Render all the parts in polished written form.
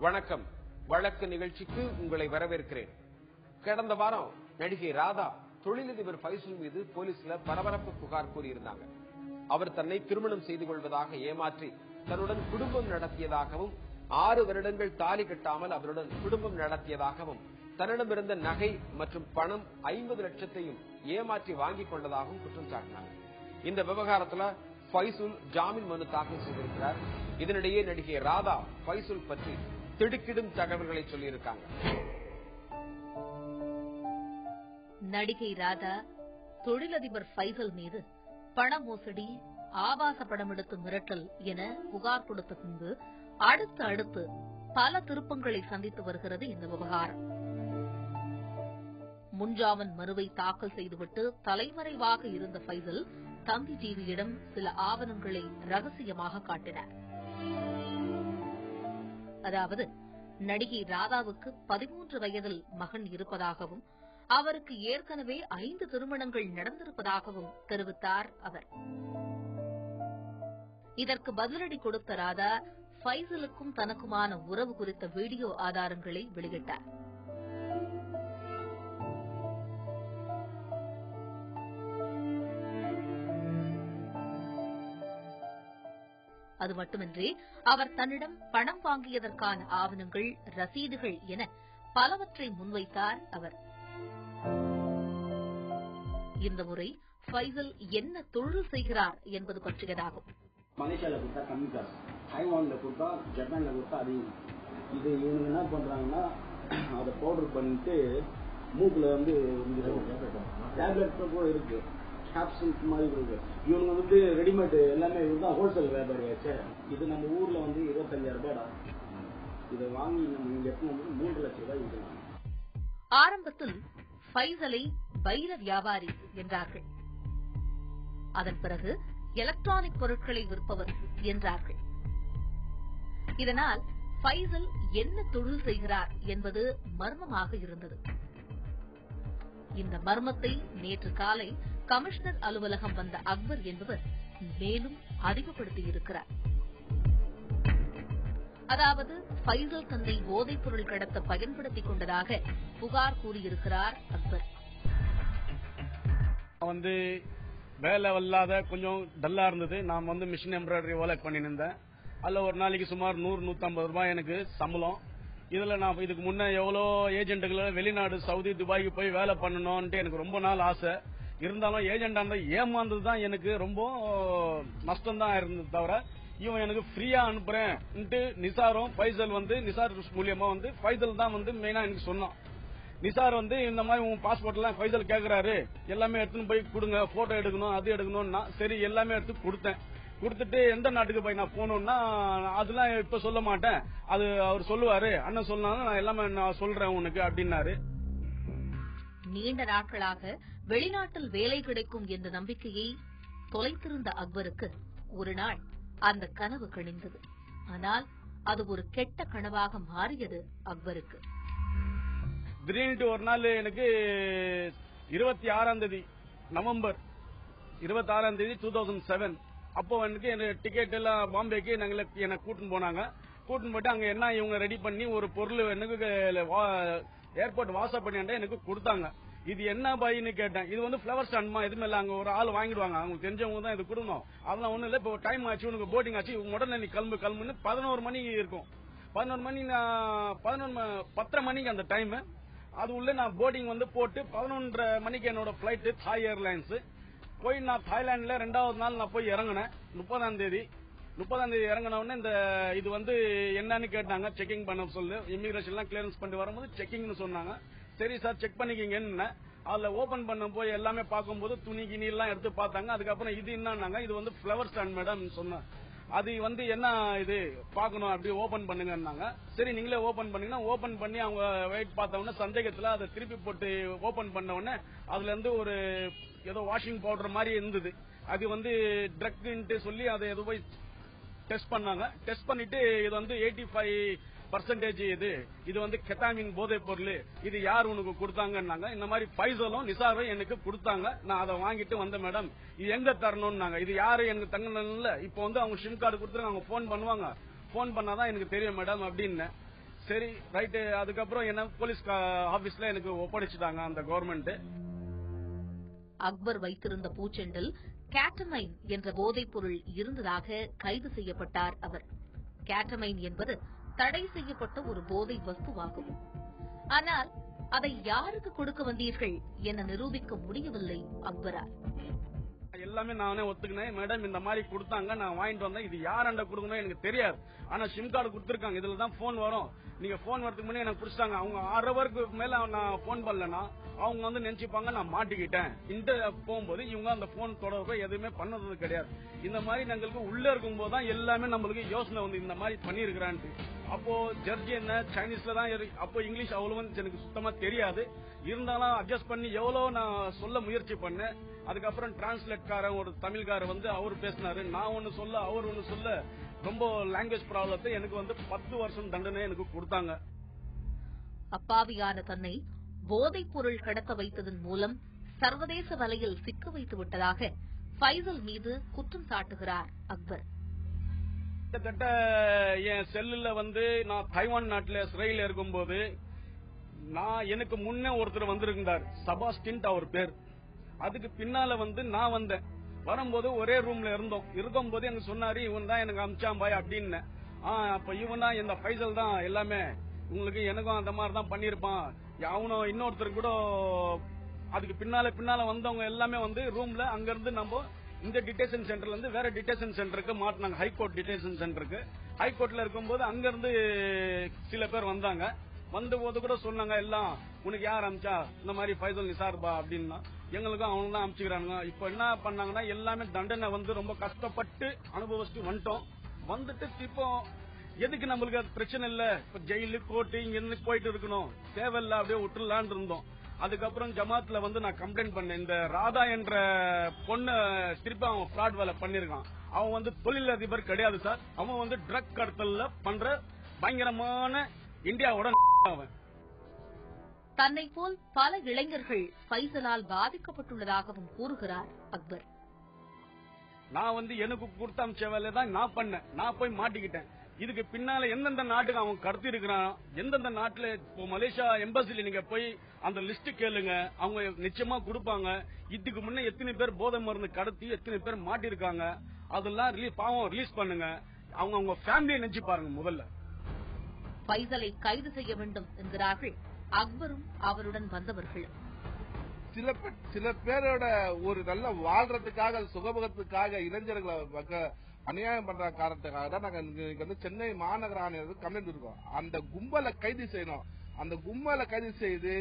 வணக்கம். வழக்கு நிகழ்ச்சிக்கு உங்களை வரவேற்கிறேன். கடந்த வாரம் நடிகை ராதா தொழிலதிபர் ஃபைசல் மீது போலீஸ்ல பரபரப்பு புகார் கூறியிருந்தாங்க. அவர் தன்னை திருமணம் செய்து கொள்வதாக ஏமாற்றி தன்னுடன் குடும்பம் நடத்தியதாகவும் 6 வருடங்கள் தாலி கட்டாமல் அவருடன் குடும்பம் நடத்தியதாகவும் தன்னிடமிருந்த நகை மற்றும் பணம் 50 லட்சத்தையும் ஏமாற்றி வாங்கிக் கொண்டதாகவும் குற்றம் சாட்டினாங்க. இந்த விவகாரத்துல ஃபைசல் ஜாமீன் மனு தாக்கல் செய்திருக்கிறார். இதனிடையே நடிகை ராதா ஃபைசல் பற்றி திடுக்கிடும் தகவல்களை சொல்லியிருக்காங்க. நடிகை ராதா தொழிலதிபர் ஃபைசல் மீது பண மோசடி, ஆபாச படம் எடுத்து மிரட்டல் என புகார் கொடுத்த பின்பு அடுத்து பல திருப்பங்களை சந்தித்து வருகிறது இந்த விவகாரம். முன்ஜாமீன் மனுவை தாக்கல் செய்துவிட்டு தலைமறைவாக இருந்த ஃபைசல் தந்தி டிவியிடம் சில ஆவணங்களை ரகசியமாக காட்டினார். அதாவது நடிகை ராதாவுக்கு 13 வயதில் மகன் இருப்பதாகவும் அவருக்கு ஏற்கனவே 5 திருமணங்கள் நடந்திருப்பதாகவும் தெரிவித்தார் அவர். இதற்கு பதிலடி கொடுத்த ராதா ஃபைசலுக்கும் தனக்குமான உறவு குறித்த வீடியோ ஆதாரங்களை வெளியிட்டார். அது மட்டுமின்றி அவர் தன்னிடம் பணம் வாங்கியதற்கான ஆவணங்கள், ரசீதுகள் என பலவற்றை முன்வைத்தார் அவர். இந்த முறை ஃபைசல் என்ன தொழில் செய்கிறார் என்பது பற்றியதாகும். மலேசியால கொடுத்தா கம்மி காசு, தைவான்ல கொடுத்தா ஜப்பான்ல கொடுத்தா அதிகம். இது இவங்க என்ன பண்றாங்கன்னா அதை பவுடர் பண்ணிட்டு மூக்குல வந்து டேப்லெட் கூட இருக்கு, கேப்சூல்ஸ் மாதிரி இருக்கு. இவங்க வந்து ரெடிமேட் எல்லாமே இதுதான் ஹோல்சேல் வியாபாரி ஆச்சு. இது நம்ம ஊர்ல வந்து 25,000 ரூபாய். இதை வாங்கி நம்ம இங்க எடுத்து 3 லட்சம் ரூபாய் விற்கலாம். ஆரம்பத்தில் ஃபைசலை வைர வியாபாரி என்றார்கள். அதன் பிறகு எலக்ட்ரானிக் பொருட்களை விற்பவர் என்றார்கள். இதனால் ஃபைசல் என்ன தொழில் செய்கிறார் என்பது மர்மமாக இருந்தது. இந்த மர்மத்தை நேற்று காலை கமிஷனர் அலுவலகம் வந்த அக்பர் என்பவர் மேலும் அதிகப்படுத்தியிருக்கிறார். அதாவது ஃபைசல் தன்னை போதைப் பொருள் கடத்த பயன்படுத்திக் கொண்டதாக புகார் கூறியிருக்கிறார் அக்பர். வந்து வேலை இல்லாத கொஞ்சம் டல்லா இருந்தது. நான் வந்து மிஷின் எம்ப்ராய்டரி ஒர்க் பண்ணிட்டு இருந்தேன். அதில் ஒரு நாளைக்கு சுமார் 100-150 ரூபாய் எனக்கு சம்பளம். இதுல நான் இதுக்கு முன்ன எவ்வளோ ஏஜென்ட்டுகளை வெளிநாடு, சவுதி, துபாய்க்கு போய் வேலை பண்ணணும்ட்டு எனக்கு ரொம்ப நாள் ஆசை. இருந்தாலும் ஏஜென்டா இருந்தா ஏமாந்தது தான் எனக்கு ரொம்ப நஷ்டம் தான் இருந்தது. தவிர இவன் எனக்கு ஃப்ரீயா அனுப்புறேன்ட்டு நிசாரும் ஃபைசல் வந்து நிசார் மூலியமா வந்து ஃபைசல் தான் வந்து மெயினா எனக்கு சொன்னான். நிசார் வந்து இந்த மாதிரி உன் பாஸ்போர்ட் எல்லாம் ஃபைசல் கேக்குறாரு, எல்லாமே எடுத்துன்னு போய் கொடுங்க, போட்டோ எடுக்கணும், அது எடுக்கணும்னா சரி எல்லாமே எடுத்து கொடுத்தேன். கொடுத்துட்டு எந்த நாட்டுக்கு போய் நான் போகணும்னா அதெல்லாம் இப்ப சொல்ல மாட்டேன், அது அவர் சொல்லுவாரு, அண்ணன் சொன்னாலும் நான் எல்லாமே நான் சொல்றேன் உனக்கு அப்படின்னாரு. நீண்ட நாட்களாக வெளிநாட்டில் வேலை கிடைக்கும் என்ற நம்பிக்கையை தொலைத்திருந்த அக்பருக்கு ஒரு நாள் அந்த கனவு கணிந்தது. ஆனால் அது ஒரு கெட்ட கனவாக மாறியது அக்பருக்கு. திடீர்னு ஒரு நாள் எனக்கு 26ஆம் தேதி நவம்பர் 26ஆம் தேதி 2007 அப்போ எனக்கு டிக்கெட் எல்லாம் பாம்பேக்கு என்னை கூட்டின்னு போனாங்க. கூட்டின்னு போயிட்டு அங்க என்ன இவங்க ரெடி பண்ணி ஒரு பொருள் எனக்கு ஏர்போர்ட் வாட்ஸ்அப் பண்ணி எனக்கு கொடுத்தாங்க. இது என்ன பாயின்னு கேட்டேன். இது வந்து பிளவர் ஸ்டாண்ட்மா, எதுவுமே இல்ல, அங்க ஒரு ஆள் வாங்கிடுவாங்க, அவங்க தெரிஞ்சவங்க தான் இது கொடுக்கணும், அதெல்லாம் ஒண்ணும் இல்ல. இப்போ டைம் ஆச்சு, உனக்கு போட்டிங் ஆச்சு, உடனே நீ கிளம்புன்னு 11 மணிக்கு இருக்கும். 11 மணி 10:30 மணிக்கு அந்த டைம். அது உள்ள நான் போர்டிங் வந்து போட்டு 11:30 மணிக்கு என்னோட பிளைட் தாய் ஏர்லைன்ஸ் போய் நான் தாய்லாந்துல 2வது நாள் நான் போய் இறங்கினேன். 30ஆம் தேதி இறங்கின உடனே இந்த இது வந்து என்னன்னு கேட்டாங்க. செக்கிங் பண்ண சொல்லு, இமிகிரேஷன் எல்லாம் கிளியரன்ஸ் பண்ணி வரும்போது செக்கிங்னு சொன்னாங்க. சரி சார் செக் பண்ணிக்கிங்கன்னு அதுல ஓபன் பண்ண போய் எல்லாமே பார்க்கும்போது துணி கிணி எல்லாம் எடுத்து பார்த்தாங்க. அதுக்கப்புறம் இது என்னன்னாங்க, இது வந்து பிளவர் ஸ்டாண்ட் மேடம் சொன்னேன். அது வந்து என்ன இது பாக்கணும், அப்படி ஓபன் பண்ணுங்கன்னாங்க. சரி நீங்களே ஓபன் பண்ணீங்கன்னா ஓபன் பண்ணி அவங்க வெயிட் பார்த்த உடனே சந்தேகத்துல அதை திருப்பி போட்டு ஓபன் பண்ண உடனே அதுல இருந்து ஒரு ஏதோ வாஷிங் பவுடர் மாதிரி இருந்தது. அது வந்து ட்ரக்ன்ட்டு சொல்லி அதை ஏதோ போய் டெஸ்ட் பண்ணாங்க. டெஸ்ட் பண்ணிட்டு இது வந்து 85% இது வந்து கெட்டாமின் போதைப் பொருள், இது யார் உனக்கு கொடுத்தாங்கன்னாங்க. இந்த மாதிரி ஃபைசலும் நிசாரும் எனக்கு கொடுத்தாங்க. நான் அதை வாங்கிட்டு வந்தேன் மேடம். இது எங்க தரணும்னாங்க. இது யாரு எனக்கு தங்கல, இப்போ வந்து அவங்க சிம் கார்டு கொடுத்துருங்க, அவங்க போன் பண்ணுவாங்க, போன் பண்ணாதான் எனக்கு தெரியும் மேடம் அப்படின்னு. சரி ரைட்டு. அதுக்கப்புறம் என்ன போலீஸ் ஆபீஸ்ல எனக்கு ஒப்படைச்சிட்டாங்க அந்த கவர்மெண்ட். அக்பர் வைத்திருந்த பூச்செண்டில் கேட்டமைன் என்ற போதைப் பொருள் இருந்ததாக கைது செய்யப்பட்டார் அவர். கேட்டமைன் என்பது தடை செய்யப்பட்ட ஒரு போதை வஸ்துவாகும். ஆனால் அதை யாருக்கு கொடுக்க வந்தீர்கள் என நிரூபிக்க முடியவில்லை அக்பரால். எல்லாமே நானே ஒத்துக்கினேன். மேடம் இந்த மாதிரி கொடுத்தாங்க, நான் வாங்கிட்டு வந்தேன். இது யாராண்ட கொடுக்கணும் எனக்கு தெரியாது. ஆனா சிம் கார்டு கொடுத்துருக்காங்க, இதுலதான் போன் வரும். நீங்க போன் வரதுக்கு முன்னே எனக்கு பிடிச்சிட்டாங்க. அவங்க 6 ஹவருக்கு மேல நான் போன் பண்ணலன்னா அவங்க வந்து நினைச்சுப்பாங்க நான் மாட்டிக்கிட்டேன். இந்த போகும்போது இவங்க அந்த போன் தொடர்பு எதுவுமே பண்ணது கிடையாது. இந்த மாதிரி நாங்களுக்கு உள்ள இருக்கும் போதுதான் எல்லாமே நம்மளுக்கு யோசனை வந்து இந்த மாதிரி பண்ணிருக்கிறான்ட்டு. அப்போ ஜட்ஜி என்ன சைனீஸ்ல தான், அப்போ இங்கிலீஷ் அவ்வளவு எனக்கு சுத்தமா தெரியாது. இருந்தாலும் அட்ஜஸ்ட் பண்ணி எவ்வளவு நான் சொல்ல முயற்சி பண்ணேன். அதுக்கப்புறம் டிரான்ஸ்லேட்காரன் ஒரு தமிழ்காரர் வந்து அவர் பேசினாரு. நான் ஒன்னு சொல்ல அவர் ஒன்னு சொல்ல ரொம்ப லாங்குவேஜ் ப்ராப்ளத்தை எனக்கு வந்து 10 வருஷம் தண்டனை எனக்கு கொடுத்தாங்க. அப்பாவியான தன்னை போதைப் பொருள் கடத்த வைத்ததன் மூலம் சர்வதேச வலையில் சிக்க வைத்து விட்டதாக ஃபைசல் மீது குற்றம் சாட்டுகிறார் அக்பர். கிட்டத்தட்ட என் செல்லுல வந்து நான் தைவான் நாட்டில் சிறையில் இருக்கும்போது எனக்கு முன்னே ஒருத்தர் வந்திருந்தார், சபாஸ்டின் அவர் பேர். அதுக்கு பின்னால வந்து நான் வந்தேன். வரும்போது ஒரே ரூம்ல இருக்கும்போது எனக்கு சொன்னாரு இவன் தான் எனக்கு அமிச்சான் பாய் அப்படின்னு. அப்ப இவன் தான் இந்த ஃபைசல் தான் எல்லாமே உங்களுக்கு எனக்கும் அந்த மாதிரி தான் பண்ணிருப்பான். அவனும் இன்னொருத்தர் கூட அதுக்கு பின்னால வந்தவங்க எல்லாமே வந்து ரூம்ல அங்க இருந்து நம்ம இந்த டிடென்ஷன் சென்டர்ல இருந்து வேற டிடென்ஷன் சென்டருக்கு மாட்டினாங்க, ஹைகோர்ட் டிடென்ஷன் சென்டருக்கு. ஹைகோர்ட்ல இருக்கும்போது அங்க இருந்து சில பேர் வந்தாங்க. வந்த போது கூட சொன்னாங்க எல்லாம் உனக்கு யார் அமிச்சா, இந்த மாதிரி ஃபைசல் நிசார்பா அப்படின்னா. எங்களுக்கும் அவங்க தான் அமிச்சுக்கிறாங்க. இப்ப என்ன பண்ணாங்கன்னா எல்லாமே தண்டனை வந்து ரொம்ப கஷ்டப்பட்டு அனுபவிச்சுட்டு வந்துட்டோம். வந்துட்டு இப்போ எதுக்கு நம்மளுக்கு அது பிரச்சனை இல்ல, இப்ப ஜெயிலு கோர்ட்டு இங்க இருந்து போயிட்டு இருக்கணும், தேவையில்ல அப்படியே விட்டுலான் இருந்தோம். அதுக்கப்புறம் ஜமாத்ல வந்து நான் கம்ப்ளைண்ட் பண்ணேன். இந்த ராதா என்ற பொண்ணு திருப்பி அவன் ஃப்ராட் வேலை பண்ணிருக்கான். அவன் வந்து தொழிலதிபர் கிடையாது சார், அவன் வந்து ட்ரக் கடத்தல்ல பண்ற பயங்கரமான இந்தியாவோட அவன். தன்னை போல் பல இளைஞர்கள் ஃபைசலால் பாதிக்கப்பட்டுள்ளதாகவும் கூறுகிறார் அக்பர். நான் வந்து எனக்கு கொடுத்த அமிச்ச வேலை தான் நான் பண்ணேன், நான் போய் மாட்டிக்கிட்டேன். இதுக்கு பின்னால எந்தெந்த நாட்டுக்கு அவன் கடத்தி இருக்கிறான், எந்தெந்த நாட்டுல இப்போ மலேசியா எம்பசில நீங்க போய் அந்த லிஸ்ட் கேளுங்க, அவங்க நிச்சயமா கொடுப்பாங்க. இதுக்கு முன்ன எத்தனை பேர் போதை மருந்து கடத்தி எத்தனை பேர் மாட்டிருக்காங்க, அதெல்லாம் ரிலீஸ் பண்ணுங்க. அவங்க ஃபேமிலியை நினைச்சு பாருங்க முதல்ல. ஃபைசலை கைது செய்ய வேண்டும் என்கிறார்கள் அக்பரும் அவருடன் வந்தவர்கள். சில பேரோட ஒரு நல்ல வாழ்றதுக்காக சுகபகத்துக்காக இளைஞர்களை அநியாயம் பண்ற காரணத்துக்காக தான் நாங்க வந்து சென்னை மாநகர ஆணையர் கம்ப்ளைண்ட் இருக்கோம். அந்த கும்பலை கைது செய்யணும். அந்த கும்பலை கைது செய்து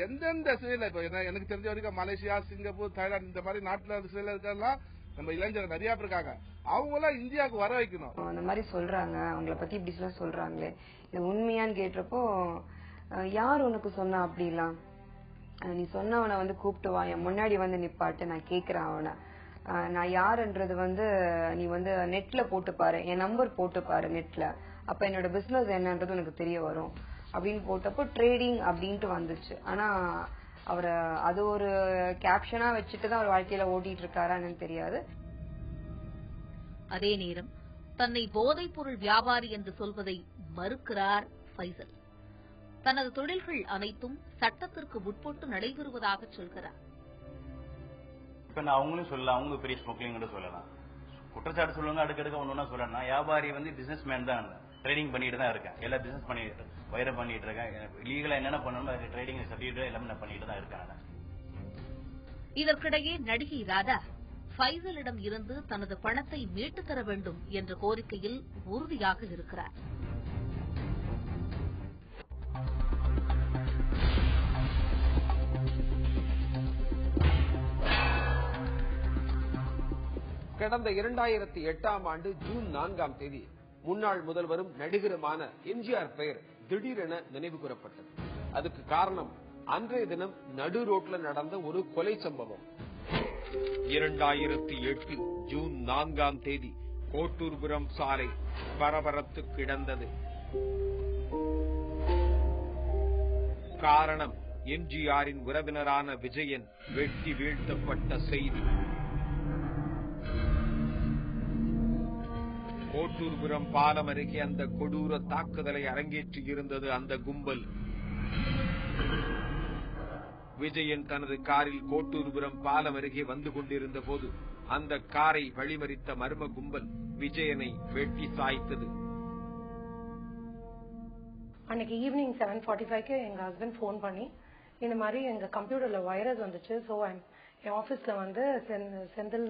எந்தெந்த சிறையில இப்ப எனக்கு தெரிஞ்ச வரைக்கும் மலேசியா, சிங்கப்பூர், தாய்லாந்து இந்த மாதிரி நாட்டுல சிறையில இருக்கலாம் நம்ம இளைஞர்கள் நிறைய பேர் இருக்காங்க. அவங்க எல்லாம் இந்தியாவுக்கு வர வைக்கணும். அந்த மாதிரி சொல்றாங்க, அவங்கள பத்தி இப்படி சொல்றாங்களே, இது உண்மையான்னு கேட்டப்போ யார் உனக்கு சொன்னா அப்படிலாம், நீ சொன்னவனை வந்து கூப்பிட்டு வா, என் முன்னாடி வந்து நிப்பாட்டு, நான் கேக்குறேன் அவனை, நான் யாருன்றது வந்து நீ வந்து நெட்ல போட்டு பாரு, என் நம்பர் போட்டு பாரு நெட்ல, அப்ப என்னோட பிசினஸ் என்னன்றது உனக்கு தெரிய வரும் அப்படின்னு போட்டப்போ ட்ரேடிங் அப்படின்ட்டு வந்துச்சு. ஆனா அவரை அது ஒரு கேப்ஷனா வச்சுட்டுதான் அவர் வாழ்க்கையில ஓட்டிட்டு இருக்காரான்னு தெரியாது. அதே நேரம் தன்னை போதைப் பொருள் வியாபாரி என்று சொல்வதை மறுக்கிறார் ஃபைசல். தனது தொழில்கள் அனைத்தும் சட்டத்திற்கு உட்பட்டு நடைபெறுவதாக சொல்கிறார். இப்ப நான் அவங்களும் சொல்லலாம், அவங்க பெரிய ஸ்மோக்லிங் சொல்லலாம், குற்றச்சாட்டு சொல்லுவாங்க, அடுக்கடுக்க ஒண்ணு சொல்லலாம். நான் வியாபாரி வந்து பிசினஸ் மேன் தான், ட்ரேடிங் பண்ணிட்டு தான் இருக்கேன், எல்லா பிசினஸ் பண்ணிட்டு வயரம் பண்ணிட்டு இருக்கேன், லீகலா என்னென்ன பண்ணணும் ட்ரேடிங் சர்டிபிகேட் எல்லாமே நான் பண்ணிட்டு தான் இருக்கேன். இதற்கிடையே நடிகை ராதா ஃபைசலிடம் இருந்து தனது பணத்தை மீட்டுத் தர வேண்டும் என்ற கோரிக்கையில் உறுதியாக இருக்கிறார். கடந்த 2008ஆம் ஆண்டு ஜூன் 4ஆம் தேதி முன்னாள் முதல்வரும் நடிகருமான எம்ஜிஆர் பெயர் திடீரென நினைவு கூறப்பட்டது. அதுக்கு காரணம் அன்றைய தினம் நடு ரோட்ல நடந்த ஒரு கொலை சம்பவம். 2008 ஜூன் 4ஆம் தேதி கோட்டூர்புரம் சாலை பரபரத்து கிடந்தது. காரணம் எம்ஜிஆரின் உறவினரான விஜயன் வெட்டி வீழ்த்தப்பட்ட செய்தி. கோட்டூர்புரம் பாலம் அருகே அந்த கொடூர தாக்குதலை அரங்கேற்றி இருந்தது அந்த கும்பல். விஜயன் தனது காரில் கோட்டூர்புரம் பாலம் அருகே வந்து கொண்டிருந்த போது அந்த காரை வழிமறித்த மர்ம கும்பல் விஜயனை வெட்டி சாய்த்தது. அன்னைக்கு ஈவினிங் 7:45 எங்க ஹஸ்பண்ட் போன் பண்ணி இந்த மாதிரி எங்க கம்ப்யூட்டர்ல வைரஸ் வந்துச்சு, ஸோ என் ஆபீஸ்ல வந்து செந்தில்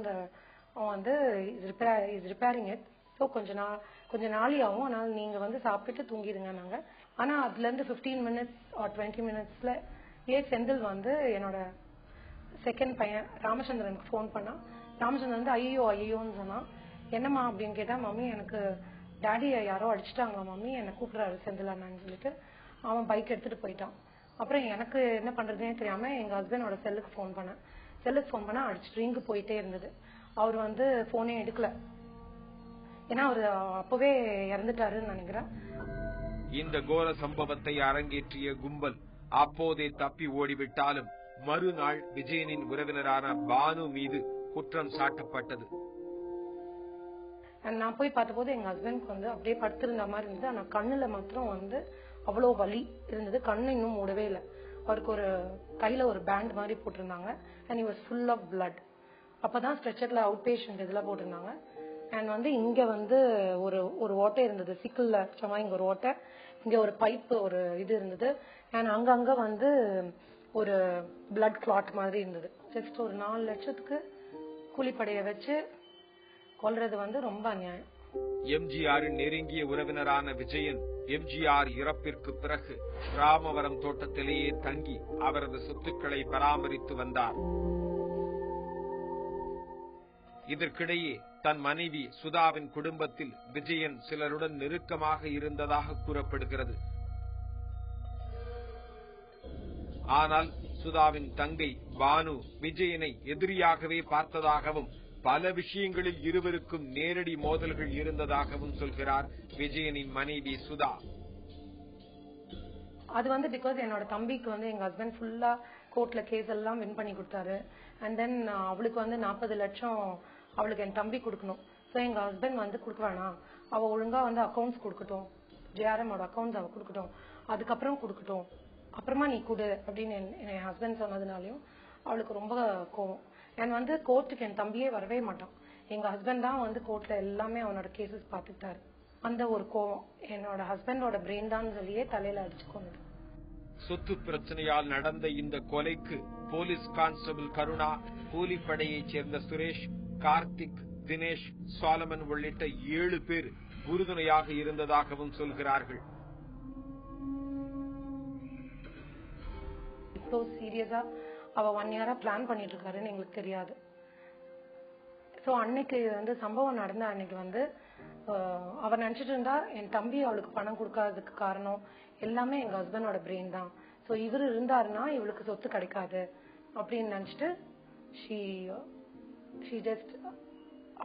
வந்து இஸ் ரிப்பேரிங் இட், ஸோ கொஞ்ச நாளி ஆகும், அதனால நீங்க வந்து சாப்பிட்டு தூங்கிடுங்க நாங்க. ஆனா அதுல இருந்து 15 மினிட்ஸ் ஆர் 20 மினிட்ஸ்ல செந்தில் வந்து என்னோட செகண்ட் பையன் ராமச்சந்திரனுக்கு போன் பண்ணா. ராமச்சந்திரன் வந்து ஐயோன்னு சொன்னா. என்னம்மா அப்படின்னு கேட்டா, மம்மி எனக்கு டாடி யாரோ அடிச்சுட்டாங்களா மம்மி, என்னை கூப்பிடுறாரு செந்தில் அண்ணான்னு சொல்லிட்டு அவன் பைக் எடுத்துட்டு போயிட்டான். அப்புறம் எனக்கு என்ன பண்றதுன்னே தெரியாம எங்க ஹஸ்பண்டோட செல்லுக்கு போன் பண்ணா அடிச்சுட்டு ரிங்கு போயிட்டே இருந்தது. அவர் வந்து போனே எடுக்கல, ஏன்னா அவரு அப்பவே இறந்துட்டாருன்னு நினைக்கிறேன். இந்த கோர சம்பவத்தை அரங்கேற்றிய கும்பல் அப்போதே தப்பி ஓடிவிட்டாலும் மறுநாள் விஜயனின் உறவினரான பானு மீது குற்றம் சாட்டப்பட்டது. நான் போய் பார்த்தபோது எங்க ஹஸ்பண்ட்க்கு வந்து அப்படியே படுத்திருந்த மாதிரி இருந்தது. ஆனா கண்ணுல மாத்திரம் வந்து அவ்வளவு வலி இருந்தது, கண்ணு இன்னும் மூடவே இல்லை. அவருக்கு ஒரு கையில ஒரு பேண்ட் மாதிரி போட்டிருந்தாங்க and he was full of blood. அப்பதான் ஸ்ட்ரெச்சர்ல அவுட் பேஷண்ட் இதெல்லாம் போட்டிருந்தாங்க. அண்ட் வந்து இங்க வந்து ஒரு ஓட்டை இருந்தது, சிக்கல்ல சும்மா இங்க ஒரு ஓட்டை, இங்க ஒரு பைப் ஒரு இது இருந்தது. அண்ட் அங்கங்க வந்து ஒரு பிளட் கிளாட் மாதிரி இருந்தது. ஜஸ்ட் ஒரு 4 லட்சத்துக்கு கூலிப்படைய வச்சு கொல்றது வந்து ரொம்ப அநியாயம். எம்ஜிஆரின் நெருங்கிய உறவினரான விஜயன் எம்ஜிஆர் இறப்பிற்கு பிறகு ராமவரம் தோட்டத்திலேயே தங்கி அவரது சொத்துக்களை பராமரித்து வந்தார். இதற்கிடையே தன் மனைவி சுதாவின் குடும்பத்தில் விஜயன் சிலருடன் நெருக்கமாக இருந்ததாக கூறப்படுகிறது. ஆனால் சுதாவின் தங்கை பானு விஜயனை எதிரியாகவே பார்த்ததாகவும் பல விஷயங்களில் இருவருக்கும் நேரடி மோதல்கள் இருந்ததாகவும் சொல்கிறார் விஜயனின் மனைவி சுதா. அது வந்து பிகாஸ் என்னோட தம்பிக்கு வந்து எங்க ஹஸ்பண்ட் ஃபுல்லா கோர்ட்ல கேஸ் எல்லாம் வின் பண்ணி கொடுத்தாரு. அண்ட் தென் அவளுக்கு வந்து 40 லட்சம் அவளுக்கு என் தம்பி கொடுக்கணும். ஸோ எங்க ஹஸ்பண்ட் வந்து கொடுக்க வேணாம், அவ ஒழுங்கா வந்து அக்கௌண்ட்ஸ் கொடுக்கட்டும், ஜேஆர்எம்மோட அக்கௌண்ட்ஸ் அவ கொடுக்கட்டும், அதுக்கப்புறம் கொடுக்கட்டும், அப்புறமா நீ கொடு அப்படின்னு என் ஹஸ்பண்ட் சொன்னதுனாலையும் அவளுக்கு ரொம்ப கோவம். அண்ட் வந்து கோர்ட்டுக்கு என் தம்பியே வரவே மாட்டான். எங்க ஹஸ்பண்ட் தான் வந்து கோர்ட்ல எல்லாமே அவனோட கேசஸ் பார்த்துட்டாரு. அந்த ஒரு கோவம் என்னோட ஹஸ்பண்டோட பிரெயின் தான் சொல்லியே தலையில அடிச்சுக்கொண்டு. சொத்து பிரச்சனையால் நடந்த இந்த கொலைக்கு போலீஸ் கான்ஸ்டபிள் கருணா, கூலிப்படையைச் சேர்ந்த சுரேஷ், கார்த்திக், தினேஷ், சாலமன் உள்ளிட்ட 7 பேர் உறுதுணையாக இருந்ததாகவும் சொல்கிறார்கள். இப்போ சீரியஸா அவ 1 இயரா பிளான் பண்ணிட்டு இருக்காருன்னு எங்களுக்கு தெரியாது. சோ அன்னைக்கு வந்து சம்பவம் நடந்த அன்னைக்கு வந்து அவ நினைச்சிட்டு இருந்தா என் தம்பி அவளுக்கு பணம் கொடுக்காததுக்கு காரணம் எல்லாமே எங்க ஹஸ்பண்டோட பிரெயின் தான். சோ இவரு இருந்தாருன்னா இவளுக்கு சொத்து கிடைக்காது அப்படின்னு நினைச்சிட்டு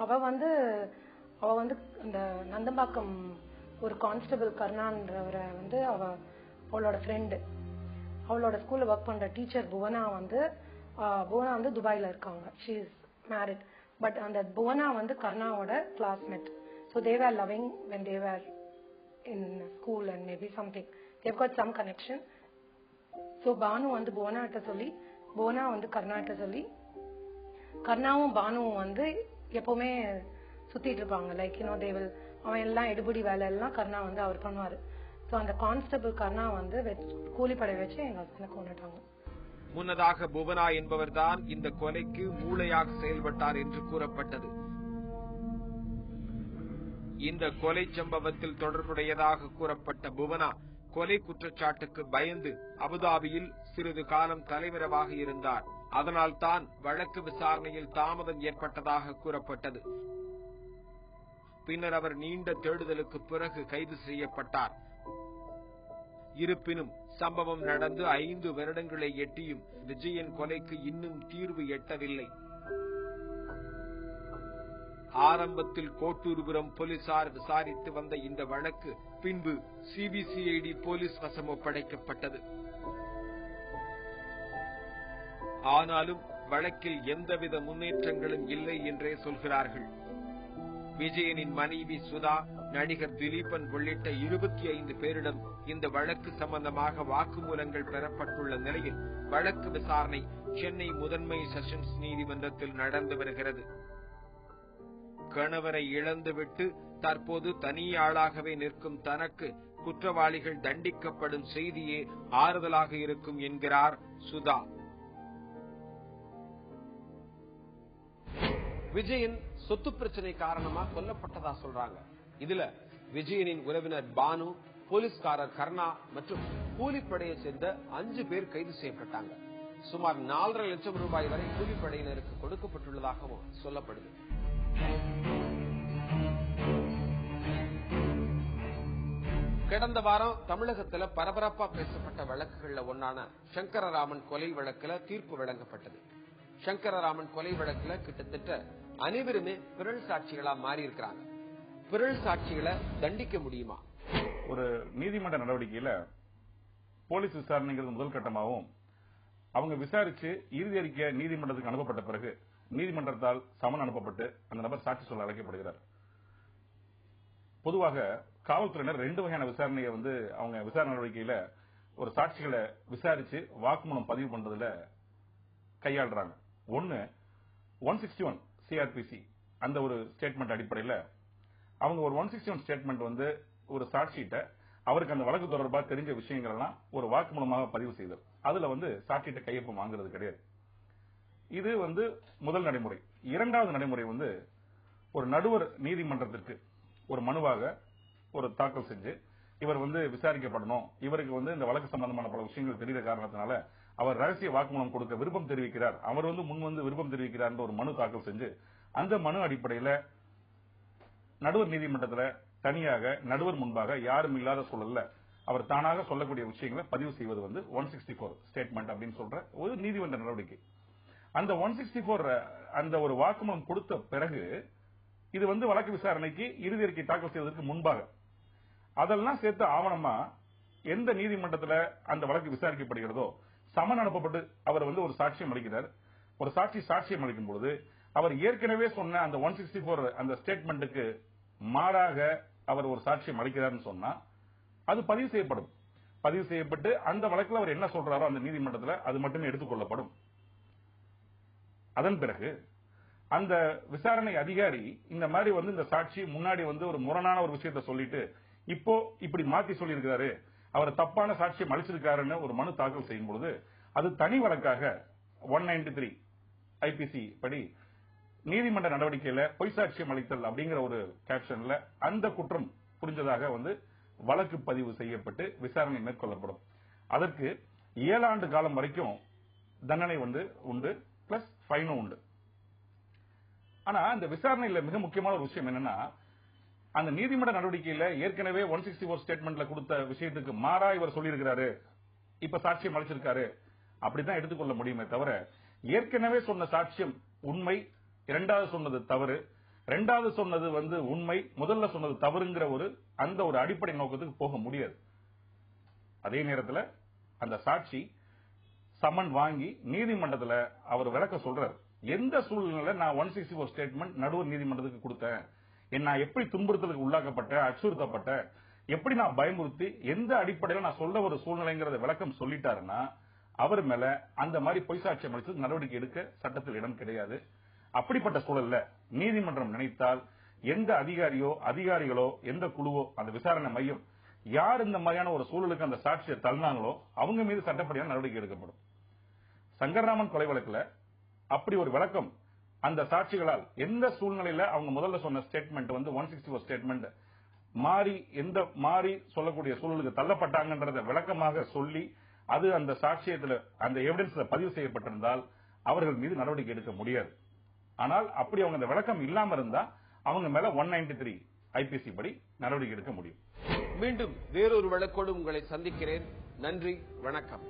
அவ வந்து அந்த நந்தம்பாக்கம் ஒரு கான்ஸ்டபிள் கருணான்றவரை வந்து அவளோட ஃப்ரெண்டு, அவளோட ஸ்கூல்ல ஒர்க் பண்ற டீச்சர் புவனா வந்து துபாயில இருக்காங்க. She is married. பட் அந்த புவனா வந்து கருணாவோட classmate. So they were loving when they were in school and maybe something. They've got some connection. So Bhanu வந்து புவனா கிட்ட சொல்லி, புவனா வந்து கருணா கிட்ட சொல்லி, கருணாவும் பானுவும் வந்து எப்பவுமே சுத்திட்டு இருப்பாங்க. லைக் they will அவன் எல்லாம் எடுபடி வேலை எல்லாம் கருணா வந்து அவர் பண்ணுவாரு. ஸோ அந்த கான்ஸ்டபிள் கருணா வந்து கூலிப்படை வச்சு எங்க ஹஸ்பண்டை கொண்டுட்டாங்க. முன்னதாக புவனா என்பவர்தான் இந்த கொலைக்கு மூளையாக செயல்பட்டார் என்று கூறப்பட்டது. இந்த கொலை சம்பவத்தில் தொடர்புடையதாக கூறப்பட்ட புவனா கொலை குற்றச்சாட்டுக்கு பயந்து அபுதாபியில் சிறிது காலம் தலைமறைவாக இருந்தார். அதனால் தான் வழக்கு விசாரணையில் தாமதம் ஏற்பட்டதாக கூறப்பட்டது. பின்னர் அவர் நீண்ட தேடுதலுக்கு பிறகு கைது செய்யப்பட்டார். இருப்பினும் சம்பவம் நடந்து 5 வருடங்களை எட்டியும் விஜயன் கொலைக்கு இன்னும் தீர்வு எட்டவில்லை. ஆரம்பத்தில் கோட்டூர்புரம் போலீசார் விசாரித்து வந்த இந்த வழக்கு பின்பு சிபிசிஐடி போலீஸ் வசம் ஒப்படைக்கப்பட்டது. ஆனாலும் வழக்கில் எந்தவித முன்னேற்றங்களும் இல்லை என்றே சொல்கிறார்கள். விஜயனின் மனைவி சுதா, நடிகர் திலீபன் உள்ளிட்ட 25 பேரிடம் இந்த வழக்கு சம்பந்தமாக வாக்குமூலங்கள் பெறப்பட்டுள்ள நிலையில் வழக்கு விசாரணை சென்னை முதன்மை செஷன்ஸ் நீதிமன்றத்தில் நடந்து வருகிறது. கணவரை இழந்துவிட்டு தற்போது தனியாளாகவே நிற்கும் தனக்கு குற்றவாளிகள் தண்டிக்கப்படும் செய்தியே ஆறுதலாக இருக்கும் என்கிறார் சுதா. விஜயன் சொத்து பிரச்சனை காரணமா கொல்லப்பட்டதா சொல்றாங்க. இதுல விஜயனின் உறவினர் பானு, போலீஸ்காரர் கர்ணா மற்றும் கூலிப்படையை சேர்ந்த 5 பேர் கைது செய்யப்பட்டாங்க. சுமார் 4.5 லட்சம் ரூபாய் வரை கூலிப்படையினருக்கு கொடுக்கப்பட்டுள்ளதாகவும் சொல்லப்படுது. கடந்த வாரம் தமிழகத்துல பரபரப்பா பேசப்பட்ட வழக்குகள்ல ஒன்னான சங்கரராமன் கொலை வழக்குல தீர்ப்பு வழங்கப்பட்டது. சங்கரராமன் கொலை வழக்குல கிட்டத்தட்ட அனைவருமே பிறல் சாட்சிகளா மாறி இருக்கிறாங்க. பிறல் சாட்சிகளை தண்டிக்க முடியுமா? ஒரு நீதிமன்ற நடவடிக்கையில போலீஸ் விசாரணைங்கிறது முதல் கட்டமாகவும் அவங்க விசாரிச்சு இறுதி அறிக்கை நீதிமன்றத்துக்கு அனுப்பப்பட்ட பிறகு நீதிமன்றத்தால் சமன் அனுப்பப்பட்டு அந்த நபர் சாட்சி சொல்ல அழைக்கப்படுகிறார். பொதுவாக காவல்துறையினர் 2 வகையான விசாரணையை அவங்க விசாரணை நடவடிக்கையில ஒரு சாட்சிகளை விசாரிச்சு வாக்குமூலம் பதிவு பண்றதுல கையாளுறாங்க. ஒன்னு 161 சிஆர்பிசி அந்த ஒரு ஸ்டேட்மெண்ட் அடிப்படையில் அவங்க ஒரு 161 ஸ்டேட்மெண்ட் ஒரு சாட்சியிட்ட அவருக்கு அந்த வழக்கு தொடர்பாக தெரிஞ்ச விஷயங்கள் எல்லாம் ஒரு வாக்குமூலமாக பதிவு செய்தது. அதுல சாட்சியிட்ட கையொப்பம் வாங்குறது கிடையாது. இது முதல் நடைமுறை. இரண்டாவது நடைமுறை ஒரு நடுவர் நீதிமன்றத்திற்கு ஒரு மனுவாக ஒரு தாக்கல் செஞ்சு இவர் விசாரிக்கப்படணும், இவருக்கு இந்த வழக்கு சம்பந்தமான பல விஷயங்கள் தெரிகிற காரணத்தினால அவர் ரகசிய வாக்குமூலம் கொடுக்க விருப்பம் தெரிவிக்கிறார், அவர் முன் விருப்பம் தெரிவிக்கிறார் ஒரு மனு தாக்கல் செஞ்சு அந்த மனு அடிப்படையில் நடுவர் நீதிமன்றத்தில் தனியாக நடுவர் முன்பாக யாரும் இல்லாத சூழல்ல அவர் தானாக சொல்லக்கூடிய விஷயங்களை பதிவு செய்வது 164 ஸ்டேட்மெண்ட் அப்படின்னு சொல்ற ஒரு நீதிமன்ற நடவடிக்கை. அந்த 164 அந்த ஒரு வாக்குமூலம் கொடுத்த பிறகு இது வழக்கு விசாரணைக்கு இறுதி அறிக்கை தாக்கல் செய்வதற்கு முன்பாக அதெல்லாம் சேர்த்து ஆவணமா எந்த நீதிமன்றத்தில் அந்த வழக்கு விசாரிக்கப்படுகிறதோ சமன் அனுப்பப்பட்டு அவர் ஒரு சாட்சியம் அளிக்கிறார். ஒரு சாட்சியம் அளிக்கும் பொழுது அவர் ஏற்கனவே சொன்ன அந்த 164 அந்த ஸ்டேட்மெண்ட்டுக்கு மாறாக அவர் ஒரு சாட்சியம் அளிக்கிறார்னு சொன்னா அது பதிவு செய்யப்படும். பதிவு செய்யப்பட்டு அந்த வழக்கில் அவர் என்ன சொல்றாரோ அந்த நீதிமன்றத்தில் அது மட்டுமே எடுத்துக்கொள்ளப்படும். அதன் பிறகு அந்த விசாரணை அதிகாரி இந்த மாதிரி இந்த சாட்சி முன்னாடி ஒரு முரணான ஒரு விஷயத்தை சொல்லிட்டு இப்போ இப்படி மாத்தி சொல்லியிருக்காரு, அவர் தப்பான சாட்சியம் அளிச்சிருக்காருன்னு ஒரு மனு தாக்கல் செய்யும் பொழுது அது தனி வழக்காக 193 ஐபிசி படி நீதிமன்ற நடவடிக்கையில பொய் சாட்சியம் அளித்தல் அப்படிங்கிற ஒரு கேப்ஷன்ல அந்த குற்றம் புரிஞ்சதாக வழக்கு பதிவு செய்யப்பட்டு விசாரணை மேற்கொள்ளப்படும். அதற்கு 7 ஆண்டு காலம் வரைக்கும் தண்டனை உண்டு, பிளஸ் ஃபைனும் உண்டு. ஆனா அந்த விசாரணையில மிக முக்கியமான ஒரு விஷயம் என்னன்னா, அந்த நீதிமன்ற நடவடிக்கையில ஏற்கனவே 164 ஸ்டேட்மெண்ட்ல கொடுத்த விஷயத்துக்கு மாறா இவர் சொல்லியிருக்கிறாரு, இப்ப சாட்சியம் அளிச்சிருக்காரு அப்படித்தான் எடுத்துக்கொள்ள முடியுமே தவிர ஏற்கனவே சொன்ன சாட்சியம் உண்மை, இரண்டாவது சொன்னது தவறு, இரண்டாவது சொன்னது உண்மை, முதல்ல சொன்னது தவறுங்கிற அந்த ஒரு அடிப்படை நோக்கத்துக்கு போக முடியாது. அதே நேரத்தில் அந்த சாட்சி சமன் வாங்கி நீதிமன்றத்தில் அவர் விளக்க சொல்றார். எந்த சூழ்நிலையில நான் 164 ஸ்டேட்மெண்ட் நடுவர் நீதிமன்றத்துக்கு கொடுத்தேன், நான் எப்படி துன்புறுத்தலுக்கு உள்ளாக்கப்பட்ட, அச்சுறுத்தப்பட்ட, எப்படி நான் பயமுறுத்தி, எந்த அடிப்படையில் நான் சொல்ல ஒரு சூழ்நிலைங்கிறத விளக்கம் சொல்லிட்டாருன்னா அவர் மேல அந்த மாதிரி பொய் சாட்சியம் அளித்து நடவடிக்கை எடுக்க சட்டத்தில் இடம் கிடையாது. அப்படிப்பட்ட சூழல்ல நீதிமன்றம் நினைத்தால் எந்த அதிகாரிகளோ எந்த குழுவோ அந்த விசாரணை மையம் யார் இந்த மாதிரியான ஒரு சூழலுக்கு அந்த சாட்சியை தள்ளினாங்களோ அவங்க மீது சட்டப்படியான நடவடிக்கை எடுக்கப்படும். சங்கரராமன் கொலை வழக்குல அப்படி ஒரு விளக்கம் அந்த சாட்சிகளால் எந்த சூழ்நிலையில அவங்க முதல்ல சொன்ன ஸ்டேட்மெண்ட் 164 ஸ்டேட்மெண்ட் மாறி சொல்லக்கூடிய சூழலுக்கு தள்ளப்பட்டாங்கன்றத விளக்கமாக சொல்லி அது அந்த சாட்சியத்தில் அந்த எவிடன்ஸ்ல பதிவு செய்யப்பட்டிருந்தால் அவர்கள் மீது நடவடிக்கை எடுக்க முடியாது. ஆனால் அப்படி அவங்க அந்த விளக்கம் இல்லாம இருந்தா அவங்க மேல 193 ஐபிசி படி நடவடிக்கை எடுக்க முடியும். மீண்டும் வேறொரு வழக்கோடு உங்களை சந்திக்கிறேன். நன்றி, வணக்கம்.